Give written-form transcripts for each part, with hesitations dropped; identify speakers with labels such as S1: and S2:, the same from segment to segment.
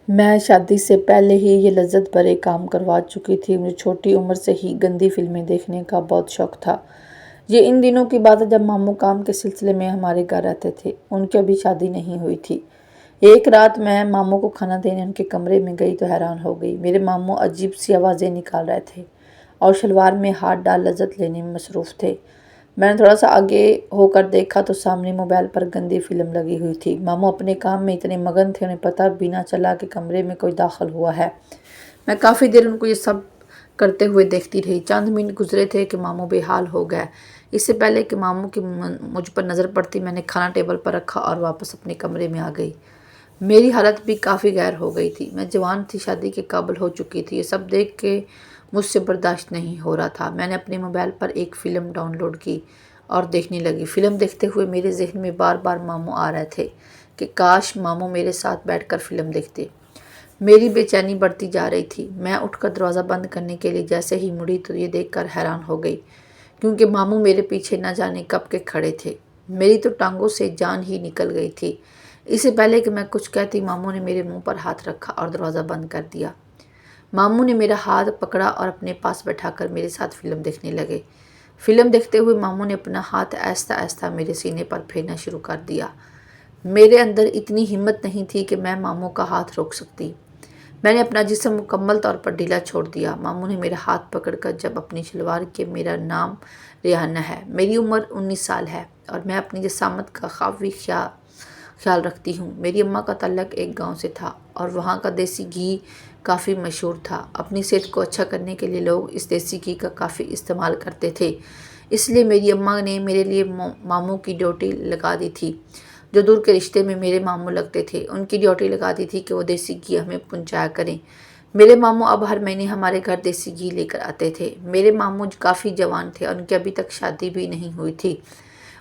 S1: میں شادی سے پہلے ہی یہ لذت بھرے کام کروا چکی تھی۔ مجھے چھوٹی عمر سے ہی گندی فلمیں دیکھنے کا بہت شوق تھا۔ یہ ان دنوں کی بات ہے جب ماموں کام کے سلسلے میں ہمارے گھر رہتے تھے۔ ان کی ابھی شادی نہیں ہوئی تھی۔ ایک رات میں ماموں کو کھانا دینے ان کے کمرے میں گئی تو حیران ہو گئی۔ میرے ماموں عجیب سی آوازیں نکال رہے تھے اور شلوار میں ہاتھ ڈال لذت لینے میں مصروف تھے۔ میں نے تھوڑا سا آگے ہو کر دیکھا تو سامنے موبائل پر گندی فلم لگی ہوئی تھی۔ ماموں اپنے کام میں اتنے مگن تھے انہیں پتہ بھی نہ چلا کہ کمرے میں کوئی داخل ہوا ہے۔ میں کافی دیر ان کو یہ سب کرتے ہوئے دیکھتی رہی۔ چند منٹ گزرے تھے کہ ماموں بے حال ہو گئے۔ اس سے پہلے کہ ماموں کی مجھ پر نظر پڑتی میں نے کھانا ٹیبل پر رکھا اور واپس اپنے کمرے میں آ گئی۔ میری حالت بھی کافی غیر ہو گئی تھی۔ میں جوان تھی، شادی کے قابل ہو چکی تھی۔ یہ سب دیکھ کے مجھ سے برداشت نہیں ہو رہا تھا۔ میں نے اپنے موبائل پر ایک فلم ڈاؤن لوڈ کی اور دیکھنے لگی۔ فلم دیکھتے ہوئے میرے ذہن میں بار بار ماموں آ رہے تھے کہ کاش ماموں میرے ساتھ بیٹھ کر فلم دیکھتے۔ میری بے چینی بڑھتی جا رہی تھی۔ میں اٹھ کر دروازہ بند کرنے کے لیے جیسے ہی مڑی تو یہ دیکھ کر حیران ہو گئی کیونکہ ماموں میرے پیچھے نہ جانے کب کے کھڑے تھے۔ میری تو ٹانگوں سے جان ہی نکل گئی تھی۔ اس سے پہلے کہ میں کچھ کہتی ماموں نے میرے منہ پر ہاتھ رکھا اور دروازہ بند کر دیا۔ ماموں نے میرا ہاتھ پکڑا اور اپنے پاس بٹھا کر میرے ساتھ فلم دیکھنے لگے۔ فلم دیکھتے ہوئے ماموں نے اپنا ہاتھ آہستہ آہستہ میرے سینے پر پھیرنا شروع کر دیا۔ میرے اندر اتنی ہمت نہیں تھی کہ میں ماموں کا ہاتھ روک سکتی۔ میں نے اپنا جسم مکمل طور پر ڈھیلا چھوڑ دیا۔ ماموں نے میرا ہاتھ پکڑ کر جب اپنی شلوار کے میرا نام ریحانہ ہے، میری عمر 19 سال ہے اور میں اپنی جسامت کا کافی خیال رکھتی ہوں۔ میری اماں کا تعلق ایک گاؤں سے تھا اور وہاں کا دیسی گھی کافی مشہور تھا۔ اپنی صحت کو اچھا کرنے کے لیے لوگ اس دیسی گھی کا کافی استعمال کرتے تھے۔ اس لیے میری اماں نے میرے لیے ماموں کی ڈیوٹی لگا دی تھی۔ جو دور کے رشتے میں میرے ماموں لگتے تھے ان کی ڈیوٹی لگا دی تھی کہ وہ دیسی گھی ہمیں پہنچایا کریں۔ میرے ماموں اب ہر مہینے ہمارے گھر دیسی گھی لے کر آتے تھے۔ میرے ماموں کافی جوان تھے اور ان کی ابھی تک شادی بھی نہیں ہوئی تھی۔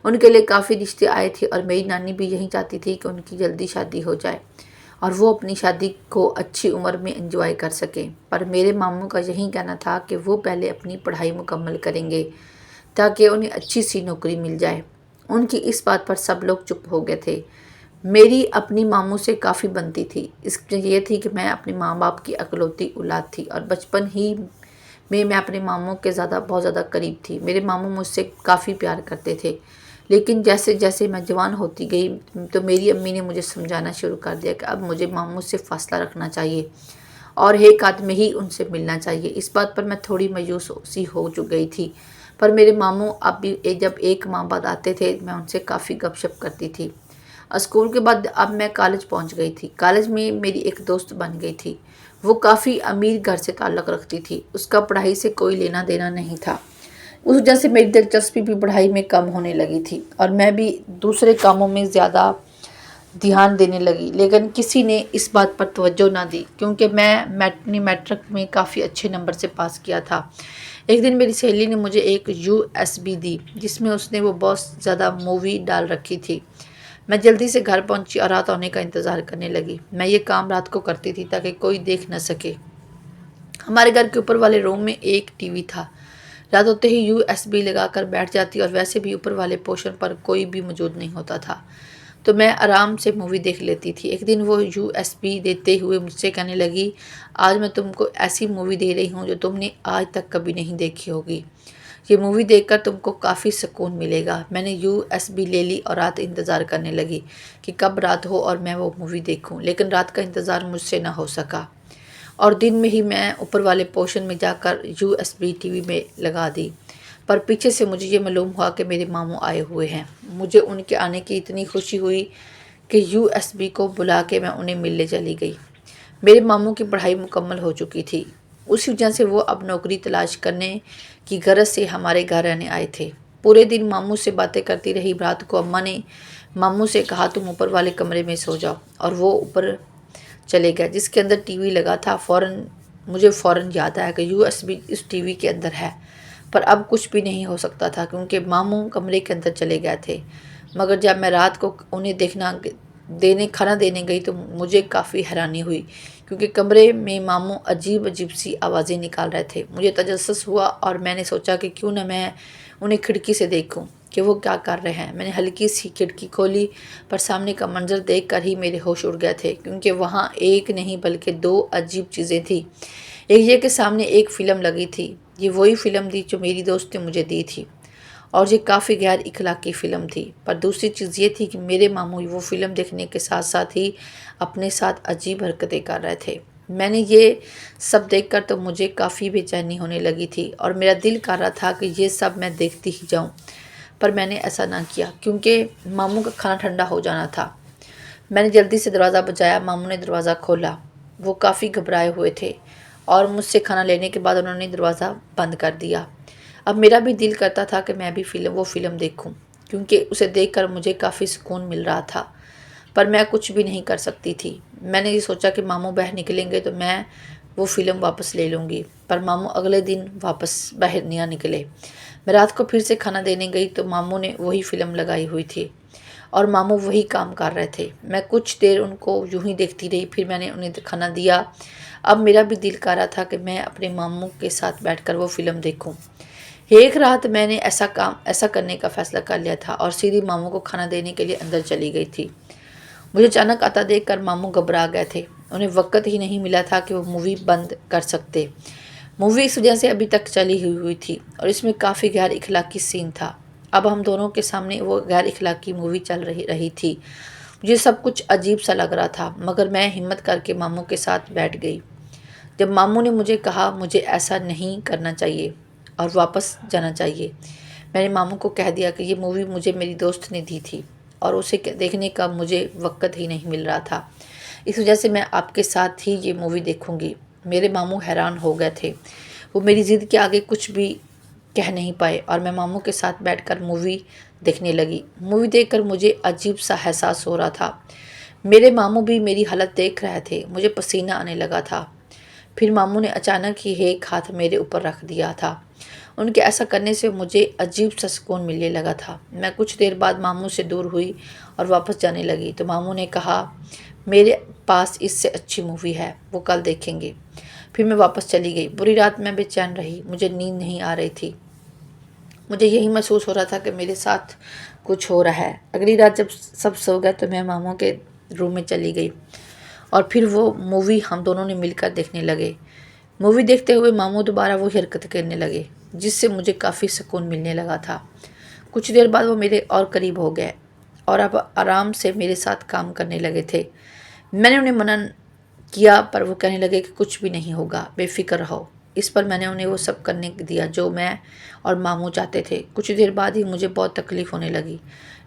S1: ان کے لیے کافی رشتے آئے تھے اور میری نانی بھی یہی چاہتی تھی کہ ان کی جلدی شادی ہو جائے اور وہ اپنی شادی کو اچھی عمر میں انجوائے کر سکیں۔ پر میرے ماموں کا یہی کہنا تھا کہ وہ پہلے اپنی پڑھائی مکمل کریں گے تاکہ انہیں اچھی سی نوکری مل جائے۔ ان کی اس بات پر سب لوگ چپ ہو گئے تھے۔ میری اپنی ماموں سے کافی بنتی تھی۔ اس وجہ یہ تھی کہ میں اپنے ماں باپ کی اکلوتی اولاد تھی اور بچپن ہی میں اپنے ماموں کے بہت زیادہ قریب تھی۔ میرے ماموں مجھ سے کافی پیار کرتے تھے، لیکن جیسے جیسے میں جوان ہوتی گئی تو میری امی نے مجھے سمجھانا شروع کر دیا کہ اب مجھے ماموں سے فاصلہ رکھنا چاہیے اور ایک آدمی ہی ان سے ملنا چاہیے۔ اس بات پر میں تھوڑی مایوس سی ہو گئی تھی، پر میرے ماموں اب بھی جب ایک ماہ بعد آتے تھے میں ان سے کافی گپ شپ کرتی تھی۔ اسکول کے بعد اب میں کالج پہنچ گئی تھی۔ کالج میں میری ایک دوست بن گئی تھی۔ وہ کافی امیر گھر سے تعلق رکھتی تھی۔ اس کا پڑھائی سے کوئی لینا دینا نہیں تھا۔ اس وجہ سے میری دلچسپی بھی پڑھائی میں کم ہونے لگی تھی اور میں بھی دوسرے کاموں میں زیادہ دھیان دینے لگی، لیکن کسی نے اس بات پر توجہ نہ دی کیونکہ میں نے میٹرک میں کافی اچھے نمبر سے پاس کیا تھا۔ ایک دن میری سہیلی نے مجھے ایک USB دی جس میں اس نے وہ بہت زیادہ مووی ڈال رکھی تھی۔ میں جلدی سے گھر پہنچی اور رات ہونے کا انتظار کرنے لگی۔ میں یہ کام رات کو کرتی تھی تاکہ کوئی دیکھ نہ سکے۔ ہمارے گھر کے اوپر والے روم میں ایک ٹی وی تھا۔ رات ہوتے ہی USB لگا کر بیٹھ جاتی اور ویسے بھی اوپر والے پورشن پر کوئی بھی موجود نہیں ہوتا تھا تو میں آرام سے مووی دیکھ لیتی تھی۔ ایک دن وہ USB دیتے ہوئے مجھ سے کہنے لگی، آج میں تم کو ایسی مووی دے رہی ہوں جو تم نے آج تک کبھی نہیں دیکھی ہوگی۔ یہ مووی دیکھ کر تم کو کافی سکون ملے گا۔ میں نے USB لے لی اور رات انتظار کرنے لگی کہ کب رات ہو اور میں وہ مووی دیکھوں، لیکن رات کا انتظار مجھ سے نہ ہو سکا اور دن میں ہی میں اوپر والے پورشن میں جا کر USB ٹی وی میں لگا دی۔ پر پیچھے سے مجھے یہ معلوم ہوا کہ میرے ماموں آئے ہوئے ہیں۔ مجھے ان کے آنے کی اتنی خوشی ہوئی کہ USB کو بلا کے میں انہیں ملنے چلی گئی۔ میرے ماموں کی پڑھائی مکمل ہو چکی تھی، اسی وجہ سے وہ اب نوکری تلاش کرنے کی غرض سے ہمارے گھر رہنے آئے تھے۔ پورے دن ماموں سے باتیں کرتی رہی۔ رات کو اماں نے ماموں سے کہا تم اوپر والے کمرے میں سو جاؤ اور وہ اوپر چلے گئے جس کے اندر ٹی وی لگا تھا۔ مجھے فوراً یاد آیا کہ USB اس ٹی وی کے اندر ہے، پر اب کچھ بھی نہیں ہو سکتا تھا کیونکہ ماموں کمرے کے اندر چلے گئے تھے۔ مگر جب میں رات کو انہیں کھانا دینے گئی تو مجھے کافی حیرانی ہوئی کیونکہ کمرے میں ماموں عجیب سی آوازیں نکال رہے تھے۔ مجھے تجسس ہوا اور میں نے سوچا کہ کیوں نہ میں انہیں کھڑکی سے دیکھوں۔ کہ وہ کیا کر رہے ہیں۔ میں نے ہلکی سی کھڑکی کھولی، پر سامنے کا منظر دیکھ کر ہی میرے ہوش اڑ گئے تھے، کیونکہ وہاں ایک نہیں بلکہ 2 عجیب چیزیں تھیں۔ ایک یہ کہ سامنے ایک فلم لگی تھی، یہ وہی فلم تھی جو میری دوست نے مجھے دی تھی، اور یہ کافی غیر اخلاقی فلم تھی۔ پر دوسری چیز یہ تھی کہ میرے ماموں وہ فلم دیکھنے کے ساتھ ساتھ ہی اپنے ساتھ عجیب حرکتیں کر رہے تھے۔ میں نے یہ سب دیکھ کر تو مجھے کافی بے چینی ہونے لگی تھی، اور میرا دل کر رہا تھا کہ یہ سب میں دیکھتی ہی جاؤں، پر میں نے ایسا نہ کیا کیونکہ ماموں کا کھانا ٹھنڈا ہو جانا تھا۔ میں نے جلدی سے دروازہ بجایا، ماموں نے دروازہ کھولا۔ وہ کافی گھبرائے ہوئے تھے، اور مجھ سے کھانا لینے کے بعد انہوں نے دروازہ بند کر دیا۔ اب میرا بھی دل کرتا تھا کہ میں بھی وہ فلم دیکھوں، کیونکہ اسے دیکھ کر مجھے کافی سکون مل رہا تھا، پر میں کچھ بھی نہیں کر سکتی تھی۔ میں نے یہ سوچا کہ ماموں باہر نکلیں گے تو میں وہ فلم واپس لے لوں گی، پر ماموں اگلے دن واپس باہر نہیں نکلے۔ میں رات کو پھر سے کھانا دینے گئی تو ماموں نے وہی فلم لگائی ہوئی تھی، اور ماموں وہی کام کر رہے تھے۔ میں کچھ دیر ان کو یوں ہی دیکھتی رہی، پھر میں نے انہیں کھانا دیا۔ اب میرا بھی دل کر رہا تھا کہ میں اپنے ماموں کے ساتھ بیٹھ کر وہ فلم دیکھوں۔ ایک رات میں نے ایسا کرنے کا فیصلہ کر لیا تھا، اور سیدھی ماموں کو کھانا دینے کے لیے اندر چلی گئی تھی۔ مجھے اچانک آتا دیکھ کر ماموں گھبرا گئے تھے، انہیں وقت ہی نہیں ملا تھا کہ وہ مووی بند کر سکتے۔ مووی اس وجہ سے ابھی تک چلی ہوئی تھی، اور اس میں کافی غیر اخلاقی سین تھا۔ اب ہم دونوں کے سامنے وہ غیر اخلاقی مووی چل رہی تھی۔ مجھے سب کچھ عجیب سا لگ رہا تھا، مگر میں ہمت کر کے ماموں کے ساتھ بیٹھ گئی۔ جب ماموں نے مجھے کہا مجھے ایسا نہیں کرنا چاہیے اور واپس جانا چاہیے، میں نے ماموں کو کہہ دیا کہ یہ مووی مجھے میری دوست نے دی تھی، اور اسے دیکھنے کا مجھے وقت ہی نہیں مل رہا تھا، اس وجہ سے میں آپ کے ساتھ ہی یہ مووی دیکھوں گی۔ میرے ماموں حیران ہو گئے تھے، وہ میری ضد کے آگے کچھ بھی کہہ نہیں پائے، اور میں ماموں کے ساتھ بیٹھ کر مووی دیکھنے لگی۔ مووی دیکھ کر مجھے عجیب سا احساس ہو رہا تھا۔ میرے ماموں بھی میری حالت دیکھ رہے تھے، مجھے پسینہ آنے لگا تھا۔ پھر ماموں نے اچانک ہی ایک ہاتھ میرے اوپر رکھ دیا تھا۔ ان کے ایسا کرنے سے مجھے عجیب سا سکون ملنے لگا تھا۔ میں کچھ دیر بعد ماموں سے دور ہوئی اور واپس جانے لگی تو ماموں نے کہا میرے پاس اس سے اچھی مووی ہے، وہ کل دیکھیں گے۔ پھر میں واپس چلی گئی۔ پوری رات میں بے چین رہی، مجھے نیند نہیں آ رہی تھی۔ مجھے یہی محسوس ہو رہا تھا کہ میرے ساتھ کچھ ہو رہا ہے۔ اگلی رات جب سب سو گئے تو میں ماموں کے روم میں چلی گئی، اور پھر وہ مووی ہم دونوں نے مل کر دیکھنے لگے۔ مووی دیکھتے ہوئے ماموں دوبارہ وہی حرکت کرنے لگے، جس سے مجھے کافی سکون ملنے لگا تھا۔ کچھ دیر بعد وہ میرے اور قریب ہو گئے، اور اب آرام سے میرے ساتھ کام کرنے لگے تھے۔ میں نے انہیں منع کیا، پر وہ کہنے لگے کہ کچھ بھی نہیں ہوگا، بے فکر رہو۔ اس پر میں نے انہیں وہ سب کرنے دیا جو میں اور ماموں چاہتے تھے۔ کچھ دیر بعد ہی مجھے بہت تکلیف ہونے لگی،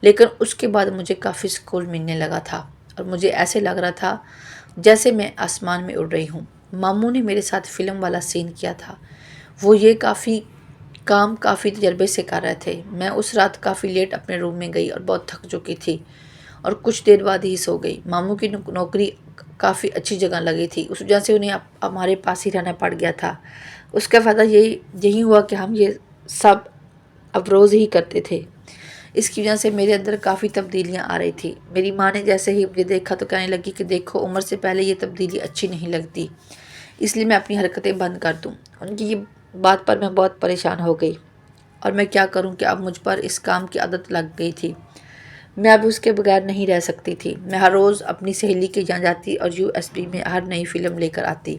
S1: لیکن اس کے بعد مجھے کافی سکون ملنے لگا تھا، اور مجھے ایسے لگ رہا تھا جیسے میں آسمان میں اڑ رہی ہوں۔ ماموں نے میرے ساتھ فلم والا سین کیا تھا، وہ یہ کافی تجربے سے کر رہے تھے۔ میں اس رات کافی لیٹ اپنے روم میں گئی اور بہت تھک چکی تھی، اور کچھ دیر بعد ہی سو گئی۔ ماموں کی نوکری کافی اچھی جگہ لگی تھی، اس وجہ سے انہیں ہمارے پاس ہی رہنا پڑ گیا تھا۔ اس کا فائدہ یہی ہوا کہ ہم یہ سب اب روز ہی کرتے تھے۔ اس کی وجہ سے میرے اندر کافی تبدیلیاں آ رہی تھی۔ میری ماں نے جیسے ہی مجھے دیکھا تو کہنے لگی کہ دیکھو، عمر سے پہلے یہ تبدیلی اچھی نہیں لگتی، اس لیے میں اپنی حرکتیں بند کر دوں۔ ان کی یہ بات پر میں بہت پریشان ہو گئی، اور میں کیا کروں کہ اب مجھ پر اس کام کی عادت لگ گئی تھی۔ میں اب اس کے بغیر نہیں رہ سکتی تھی۔ میں ہر روز اپنی سہیلی کے یہاں جاتی اور USB میں ہر نئی فلم لے کر آتی۔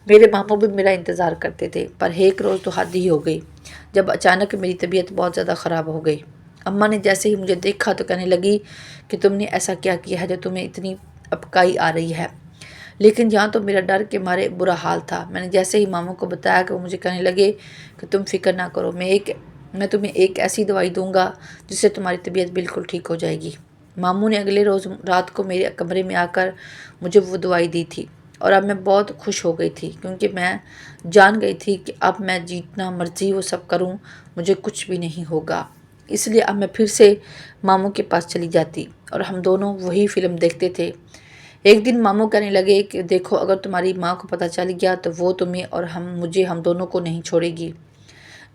S1: میرے ماموں بھی میرا انتظار کرتے تھے، پر ایک روز تو حد ہی ہو گئی جب اچانک میری طبیعت بہت زیادہ خراب ہو گئی۔ اماں نے جیسے ہی مجھے دیکھا تو کہنے لگی کہ تم نے ایسا کیا کیا ہے جو تمہیں اتنی اپکائی آ رہی ہے؟ لیکن یہاں تو میرا ڈر کے مارے برا حال تھا۔ میں نے جیسے ہی ماموں کو بتایا کہ وہ مجھے کہنے لگے کہ تم فکر نہ کرو، میں تمہیں ایک ایسی دوائی دوں گا جس سے تمہاری طبیعت بالکل ٹھیک ہو جائے گی۔ ماموں نے اگلے روز رات کو میرے کمرے میں آ کر مجھے وہ دوائی دی تھی، اور اب میں بہت خوش ہو گئی تھی، کیونکہ میں جان گئی تھی کہ اب میں جتنا مرضی وہ سب کروں مجھے کچھ بھی نہیں ہوگا۔ اس لیے اب میں پھر سے ماموں کے پاس چلی جاتی، اور ہم دونوں وہی فلم دیکھتے تھے۔ ایک دن ماموں کہنے لگے کہ دیکھو، اگر تمہاری ماں کو پتہ چل گیا تو وہ تمہیں اور ہم دونوں کو نہیں چھوڑے گی،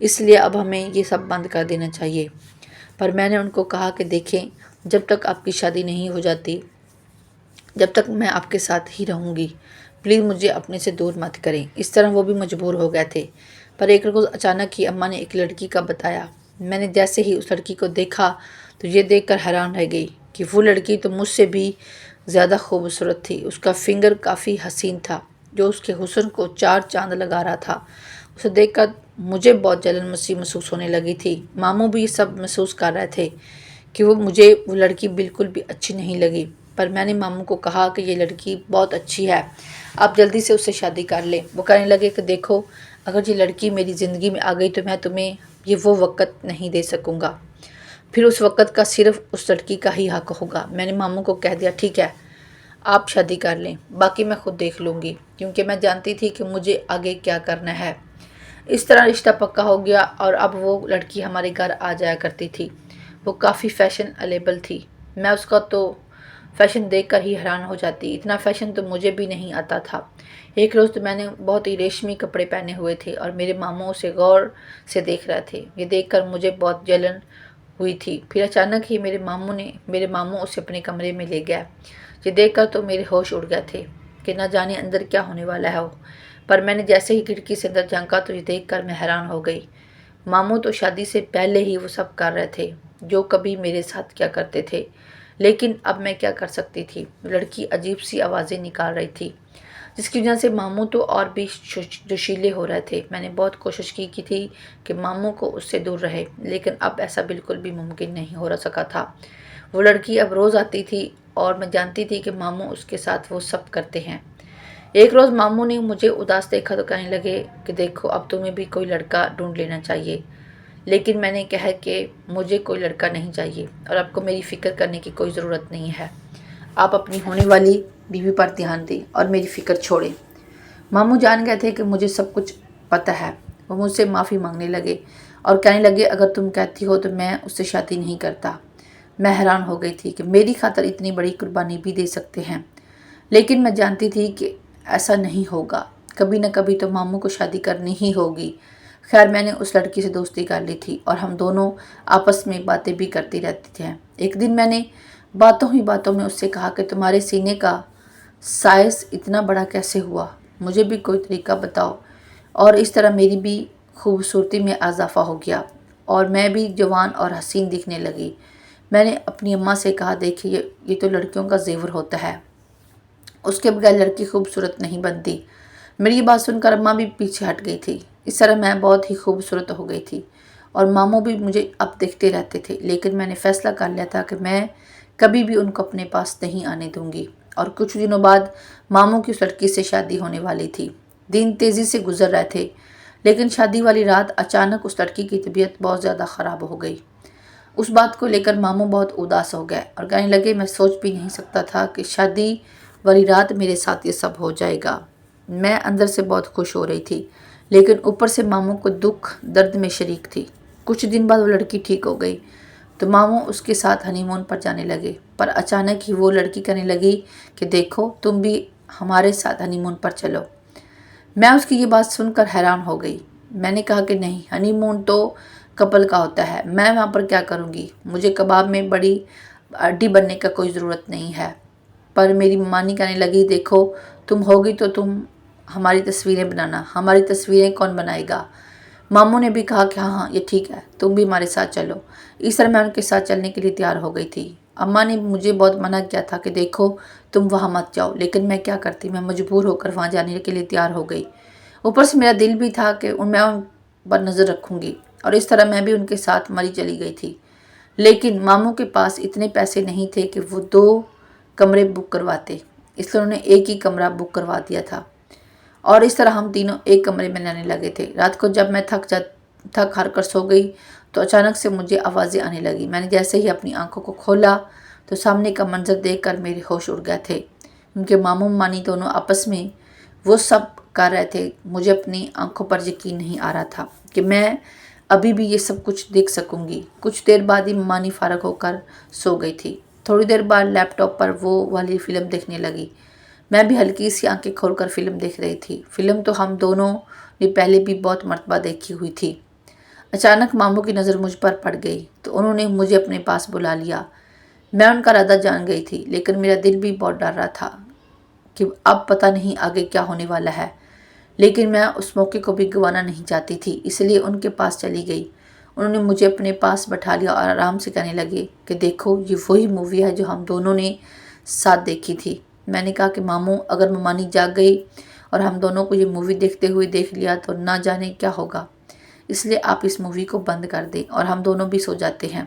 S1: اس لیے اب ہمیں یہ سب بند کر دینا چاہیے۔ پر میں نے ان کو کہا کہ دیکھیں، جب تک آپ کی شادی نہیں ہو جاتی، جب تک میں آپ کے ساتھ ہی رہوں گی، پلیز مجھے اپنے سے دور مت کریں۔ اس طرح وہ بھی مجبور ہو گئے تھے۔ پر ایک روز اچانک ہی اماں نے ایک لڑکی کا بتایا۔ میں نے جیسے ہی اس لڑکی کو دیکھا تو یہ دیکھ کر حیران رہ گئی کہ وہ لڑکی تو مجھ سے بھی زیادہ خوبصورت تھی۔ اس کا فنگر کافی حسین تھا جو اس کے حسن کو چار چاند لگا رہا تھا۔ اسے دیکھ کر مجھے بہت جلن محسوس ہونے لگی تھی۔ ماموں بھی یہ سب محسوس کر رہے تھے کہ مجھے وہ لڑکی بالکل بھی اچھی نہیں لگی، پر میں نے ماموں کو کہا کہ یہ لڑکی بہت اچھی ہے، آپ جلدی سے اس سے شادی کر لیں۔ وہ کہنے لگے کہ دیکھو، اگر یہ لڑکی میری زندگی میں آ گئی تو میں تمہیں وہ وقت نہیں دے سکوں گا، پھر اس وقت کا صرف اس لڑکی کا ہی حق ہوگا۔ میں نے ماموں کو کہہ دیا ٹھیک ہے، آپ شادی کر لیں، باقی میں خود دیکھ لوں گی، کیونکہ میں جانتی تھی کہ مجھے آگے کیا کرنا ہے۔ اس طرح رشتہ پکا ہو گیا اور اب وہ لڑکی ہمارے گھر آ جایا کرتی تھی۔ وہ کافی فیشن ایبل تھی، میں اس کا تو فیشن دیکھ کر ہی حیران ہو جاتی، اتنا فیشن تو مجھے بھی نہیں آتا تھا۔ ایک روز تو میں نے بہت ہی ریشمی کپڑے پہنے ہوئے تھے اور میرے ماموں اسے غور سے دیکھ رہے تھے۔ یہ دیکھ کر مجھے بہت جلن ہوئی تھی۔ پھر اچانک ہی میرے ماموں اسے اپنے کمرے میں لے گیا۔ یہ دیکھ کر تو میرے ہوش اڑ گئے تھے کہ نہ جانے اندر کیا ہونے والا ہے پر میں نے جیسے ہی کھڑکی سے اندر جھانکا تو یہ دیکھ کر میں حیران ہو گئی۔ ماموں تو شادی سے پہلے ہی وہ سب کر رہے تھے جو کبھی میرے ساتھ کیا کرتے تھے، لیکن اب میں کیا کر سکتی تھی؟ لڑکی عجیب سی آوازیں نکال رہی تھی جس کی وجہ سے ماموں تو اور بھی جوشیلے ہو رہے تھے۔ میں نے بہت کوشش کی تھی کہ ماموں کو اس سے دور رہے، لیکن اب ایسا بالکل بھی ممکن نہیں ہو سکا تھا۔ وہ لڑکی اب روز آتی تھی اور میں جانتی تھی کہ ماموں اس کے ساتھ وہ سب کرتے ہیں۔ ایک روز ماموں نے مجھے اداس دیکھا تو کہنے لگے کہ دیکھو، اب تمہیں بھی کوئی لڑکا ڈھونڈ لینا چاہیے، لیکن میں نے کہا کہ مجھے کوئی لڑکا نہیں چاہیے اور آپ کو میری فکر کرنے کی کوئی ضرورت نہیں ہے۔ آپ اپنی ہونے والی بیوی پر دھیان دیں اور میری فکر چھوڑیں۔ ماموں جان گئے تھے کہ مجھے سب کچھ پتہ ہے۔ وہ مجھ سے معافی مانگنے لگے اور کہنے لگے اگر تم کہتی ہو تو میں اس سے شادی نہیں کرتا۔ میں حیران ہو گئی تھی کہ میری خاطر اتنی بڑی قربانی بھی دے سکتے ہیں، لیکن میں جانتی تھی کہ ایسا نہیں ہوگا، کبھی نہ کبھی تو ماموں کو شادی کرنی ہی ہوگی۔ خیر، میں نے اس لڑکی سے دوستی کر لی تھی اور ہم دونوں آپس میں باتیں بھی کرتی رہتی تھیں۔ ایک دن میں نے باتوں ہی باتوں میں اس سے کہا کہ تمہارے سینے کا سائز اتنا بڑا کیسے ہوا؟ مجھے بھی کوئی طریقہ بتاؤ۔ اور اس طرح میری بھی خوبصورتی میں اضافہ ہو گیا اور میں بھی جوان اور حسین دکھنے لگی۔ میں نے اپنی اماں سے کہا دیکھیے، یہ تو لڑکیوں کا زیور ہوتا ہے، اس کے بغیر لڑکی خوبصورت نہیں بنتی۔ میری یہ بات سن کر اماں بھی پیچھے ہٹ گئی تھی۔ اس طرح میں بہت ہی خوبصورت ہو گئی تھی اور ماموں بھی مجھے اب دیکھتے رہتے تھے، لیکن میں نے فیصلہ کر لیا تھا کہ میں کبھی بھی ان کو اپنے پاس نہیں آنے دوں گی۔ اور کچھ دنوں بعد ماموں کی اس لڑکی سے شادی ہونے والی تھی۔ دن تیزی سے گزر رہے تھے، لیکن شادی والی رات اچانک اس لڑکی کی طبیعت بہت زیادہ خراب ہو گئی۔ اس بات کو لے کر ماموں بہت اداس ہو گئے اور کہنے لگے میں سوچ بھی نہیں سکتا تھا کہ شادی والی رات میرے ساتھ یہ سب ہو جائے گا۔ میں اندر سے بہت خوش ہو رہی تھی، لیکن اوپر سے ماموں کو دکھ درد میں شریک تھی۔ کچھ دن بعد وہ لڑکی ٹھیک ہو گئی تو ماموں اس کے ساتھ ہنی مون پر جانے لگے، پر اچانک ہی وہ لڑکی کہنے لگی کہ دیکھو، تم بھی ہمارے ساتھ ہنی مون پر چلو۔ میں اس کی یہ بات سن کر حیران ہو گئی۔ میں نے کہا کہ نہیں، ہنی مون تو کپل کا ہوتا ہے، میں وہاں پر کیا کروں گی؟ مجھے کباب میں بڑی ہڈی بننے کا کوئی ضرورت نہیں ہے۔ پر میری مانی کہنے لگی دیکھو، تم ہوگی تو تم ہماری تصویریں بنانا، ہماری تصویریں کون بنائے گا؟ ماموں نے بھی کہا کہ ہاں یہ ٹھیک ہے، تم بھی ہمارے ساتھ چلو۔ اس طرح میں ان کے ساتھ چلنے کے لیے تیار ہو گئی تھی۔ اماں نے مجھے بہت منع کیا تھا کہ دیکھو، تم وہاں مت جاؤ، لیکن میں کیا کرتی، میں مجبور ہو کر وہاں جانے کے لیے تیار ہو گئی۔ اوپر سے میرا دل بھی تھا کہ میں ان پر نظر رکھوں گی، اور اس طرح میں بھی ان کے ساتھ مری چلی گئی تھی۔ لیکن ماموں کے پاس اتنے پیسے نہیں تھے کہ وہ 2 کمرے بک کرواتے، اس لیے انہوں نے ایک ہی کمرہ بک کروا دیا تھا اور اس طرح ہم تینوں ایک کمرے میں رہنے لگے تھے۔ رات کو جب میں تھک ہار کر سو گئی تو اچانک سے مجھے آوازیں آنے لگی۔ میں نے جیسے ہی اپنی آنکھوں کو کھولا تو سامنے کا منظر دیکھ کر میرے ہوش اڑ گئے تھے، کیونکہ ماموں مانی دونوں آپس میں وہ سب کر رہے تھے۔ مجھے اپنی آنکھوں پر یقین نہیں آ رہا تھا کہ میں ابھی بھی یہ سب کچھ دیکھ سکوں گی۔ کچھ دیر بعد ہی مانی فارغ ہو کر سو گئی تھی۔ تھوڑی دیر بعد لیپ ٹاپ پر وہ والی فلم دیکھنے لگی۔ میں بھی ہلکی سی آنکھیں کھول کر فلم دیکھ رہی تھی۔ فلم تو ہم دونوں نے پہلے بھی بہت مرتبہ دیکھی ہوئی تھی۔ اچانک ماموں کی نظر مجھ پر پڑ گئی تو انہوں نے مجھے اپنے پاس بلا لیا۔ میں ان کا ارادہ جان گئی تھی، لیکن میرا دل بھی بہت ڈر رہا تھا کہ اب پتہ نہیں آگے کیا ہونے والا ہے، لیکن میں اس موقع کو بھی گنوانا نہیں چاہتی تھی، اس لیے ان کے پاس چلی گئی۔ انہوں نے مجھے اپنے پاس بٹھا لیا اور آرام سے کہنے لگے کہ دیکھو یہ وہی مووی ہے جو ہم دونوں نے ساتھ دیکھی تھی۔ میں نے کہا کہ ماموں اگر ممانی جاگ گئی اور ہم دونوں کو یہ مووی دیکھتے ہوئے دیکھ لیا تو نہ جانے کیا ہوگا، اس لیے آپ اس مووی کو بند کر دیں اور ہم دونوں بھی سو جاتے ہیں۔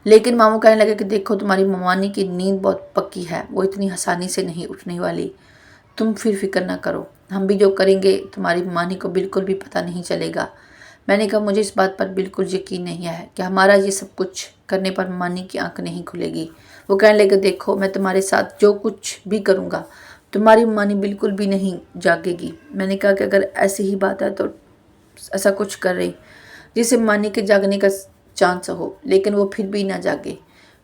S1: لیکن ماموں کہنے لگے کہ دیکھو تمہاری ممانی کی نیند بہت پکی ہے، وہ اتنی آسانی سے نہیں اٹھنے والی، تم پھر فکر نہ کرو، ہم بھی جو کریں گے تمہاری ممانی کو بالکل بھی پتہ نہیں چلے گا۔ میں نے کہا مجھے اس بات پر بالکل یقین نہیں ہے کہ ہمارا یہ سب کچھ کرنے پر ممانی کی آنکھ نہیں کھلے گی۔ وہ کہنے لگے دیکھو میں تمہارے ساتھ جو کچھ بھی کروں گا تمہاری ممانی بالکل بھی نہیں جاگے گی۔ میں نے کہا کہ اگر ایسی ہی بات ہے تو ایسا کچھ کر رہے جسے ممانی کے جاگنے کا چانس ہو لیکن وہ پھر بھی نہ جاگے۔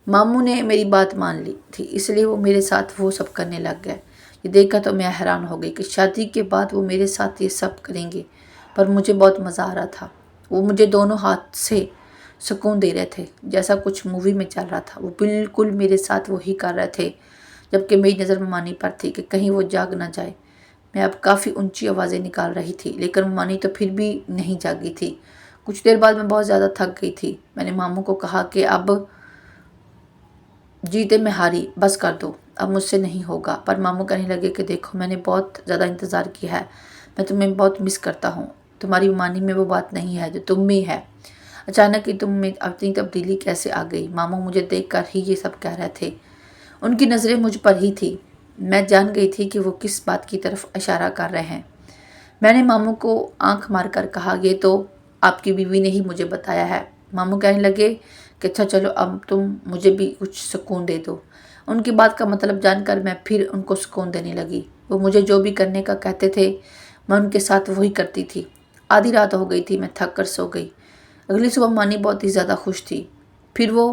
S1: ماموں نے میری بات مان لی تھی اس لیے وہ میرے ساتھ وہ سب کرنے لگ گئے۔ یہ دیکھا تو میں حیران ہو گئی کہ شادی کے بعد وہ میرے ساتھ یہ سب کریں گے، پر مجھے بہت مزہ آ رہا تھا۔ وہ مجھے دونوں ہاتھ سے سکون دے رہے تھے، جیسا کچھ مووی میں چل رہا تھا وہ بالکل میرے ساتھ وہی کر رہے تھے، جبکہ میری نظر ممانی پر تھی کہ کہیں وہ جاگ نہ جائے۔ میں اب کافی اونچی آوازیں نکال رہی تھی لیکن ممانی تو پھر بھی نہیں جاگی تھی۔ کچھ دیر بعد میں بہت زیادہ تھک گئی تھی۔ میں نے ماموں کو کہا کہ اب جیتے میں ہاری، بس کر دو، اب مجھ سے نہیں ہوگا۔ پر ماموں کہنے لگے کہ دیکھو میں نے بہت زیادہ انتظار کیا ہے، میں تمہیں بہت مس کرتا ہوں، تمہاری ممانی میں وہ بات نہیں ہے جو تم میں ہے، اچانک ہی تم میں اتنی تبدیلی کیسے آ گئی؟ ماموں مجھے دیکھ کر ہی یہ سب کہہ رہے تھے، ان کی نظریں مجھ پر ہی تھی۔ میں جان گئی تھی کہ وہ کس بات کی طرف اشارہ کر رہے ہیں۔ میں نے ماموں کو آنکھ مار کر کہا یہ تو آپ کی بیوی نے ہی مجھے بتایا ہے۔ ماموں کہنے لگے کہ اچھا چلو اب تم مجھے بھی کچھ سکون دے دو۔ ان کی بات کا مطلب جان کر میں پھر ان کو سکون دینے لگی۔ وہ مجھے جو بھی کرنے کا کہتے تھے میں ان کے ساتھ وہی کرتی تھی۔ آدھی رات ہو گئی تھی، میں تھک کر سو گئی۔ اگلی صبح مانی بہت ہی زیادہ خوش تھی، پھر وہ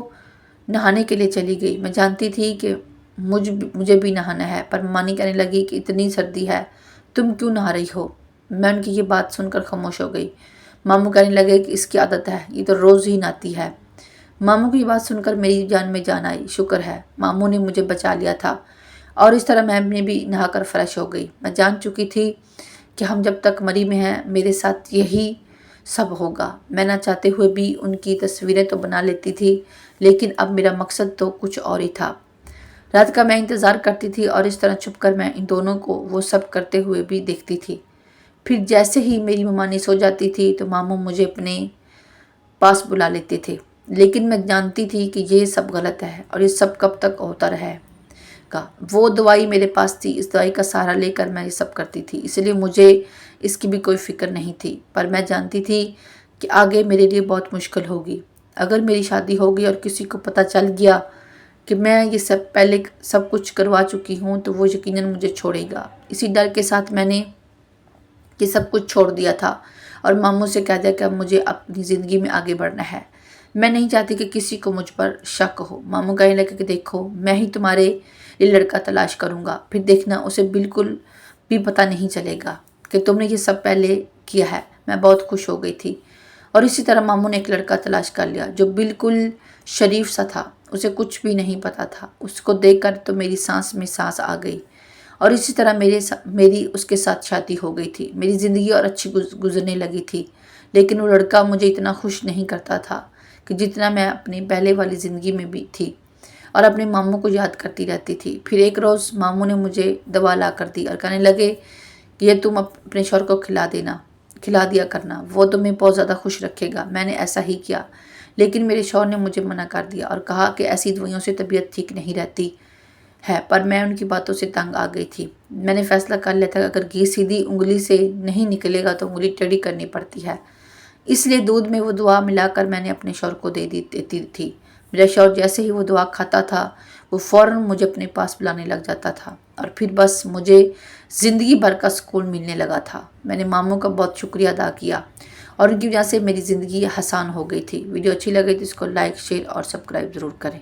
S1: نہانے کے لیے چلی گئی۔ میں جانتی تھی کہ مجھے بھی نہانا ہے، پر مانی کہنے لگی کہ اتنی سردی ہے تم کیوں نہا رہی ہو؟ میں ان کی یہ بات سن کر خاموش ہو گئی۔ ماموں کہنے لگے کہ اس کی عادت ہے، یہ تو روز ہی نہاتی ہے۔ ماموں کی بات سن کر میری جان میں جان آئی، شکر ہے ماموں نے مجھے بچا لیا تھا، اور اس طرح میں بھی نہا کر فریش ہو گئی۔ میں جان چکی تھی کہ ہم جب تک مری میں ہیں میرے ساتھ یہی سب ہوگا۔ میں نہ چاہتے ہوئے بھی ان کی تصویریں تو بنا لیتی تھی، لیکن اب میرا مقصد تو کچھ اور ہی تھا۔ رات کا میں انتظار کرتی تھی اور اس طرح چھپ کر میں ان دونوں کو وہ سب کرتے ہوئے بھی دیکھتی تھی۔ پھر جیسے ہی میری ممانی سو جاتی تھی تو ماموں مجھے اپنے پاس بلا لیتے تھے، لیکن میں جانتی تھی کہ یہ سب غلط ہے اور یہ سب کب تک ہوتا رہے گا۔ وہ دوائی میرے پاس تھی، اس دوائی کا سہارا لے کر میں یہ سب کرتی تھی، اس لیے مجھے اس کی بھی کوئی فکر نہیں تھی، پر میں جانتی تھی کہ آگے میرے لیے بہت مشکل ہوگی۔ اگر میری شادی ہوگی اور کسی کو پتہ چل گیا کہ میں یہ سب پہلے سب کچھ کروا چکی ہوں تو وہ یقیناً مجھے چھوڑے گا۔ اسی ڈر کے ساتھ میں نے یہ سب کچھ چھوڑ دیا تھا اور ماموں سے کہہ دیا کہ اب مجھے اپنی زندگی میں آگے بڑھنا ہے۔ میں نہیں چاہتی کہ کسی کو مجھ پر شک ہو۔ ماموں کہنے لگے کہ دیکھو میں ہی تمہارے لیے لڑکا تلاش کروں گا، پھر دیکھنا اسے بالکل بھی پتہ نہیں چلے گا کہ تم نے یہ سب پہلے کیا ہے۔ میں بہت خوش ہو گئی تھی، اور اسی طرح ماموں نے ایک لڑکا تلاش کر لیا جو بالکل شریف سا تھا، اسے کچھ بھی نہیں پتا تھا۔ اس کو دیکھ کر تو میری سانس میں سانس آ گئی، اور اسی طرح میری اس کے ساتھ شادی ہو گئی تھی۔ میری زندگی اور اچھی گزرنے لگی تھی، لیکن وہ لڑکا مجھے اتنا خوش نہیں کرتا تھا کہ جتنا میں اپنی پہلے والی زندگی میں بھی تھی، اور اپنے ماموں کو یاد کرتی رہتی تھی۔ پھر ایک روز ماموں نے مجھے دوا لا کر دی اور کہنے لگے کہ یہ تم اپنے شوہر کو کھلا دیا کرنا، وہ تمہیں بہت زیادہ خوش رکھے گا۔ میں نے ایسا ہی کیا، لیکن میرے شوہر نے مجھے منع کر دیا اور کہا کہ ایسی دوائیوں سے طبیعت ٹھیک نہیں رہتی ہے، پر میں ان کی باتوں سے تنگ آ گئی تھی۔ میں نے فیصلہ کر لیا تھا کہ اگر گھی سیدھی انگلی سے نہیں نکلے گا تو انگلی ٹیڑھی کرنی پڑتی ہے، اس لیے دودھ میں وہ دوا ملا کر میں نے اپنے شوہر کو دے دیتی تھی۔ میرا شوہر جیسے ہی وہ دوا کھاتا تھا وہ فوراً مجھے اپنے پاس بلانے لگ جاتا تھا، اور پھر بس مجھے زندگی بھر کا سکون ملنے لگا تھا۔ میں نے ماموں کا بہت شکریہ ادا کیا، اور ان کی وجہ سے میری زندگی آسان ہو گئی تھی۔ ویڈیو اچھی لگے تو اس کو لائک، شیئر اور سبسکرائب ضرور کریں۔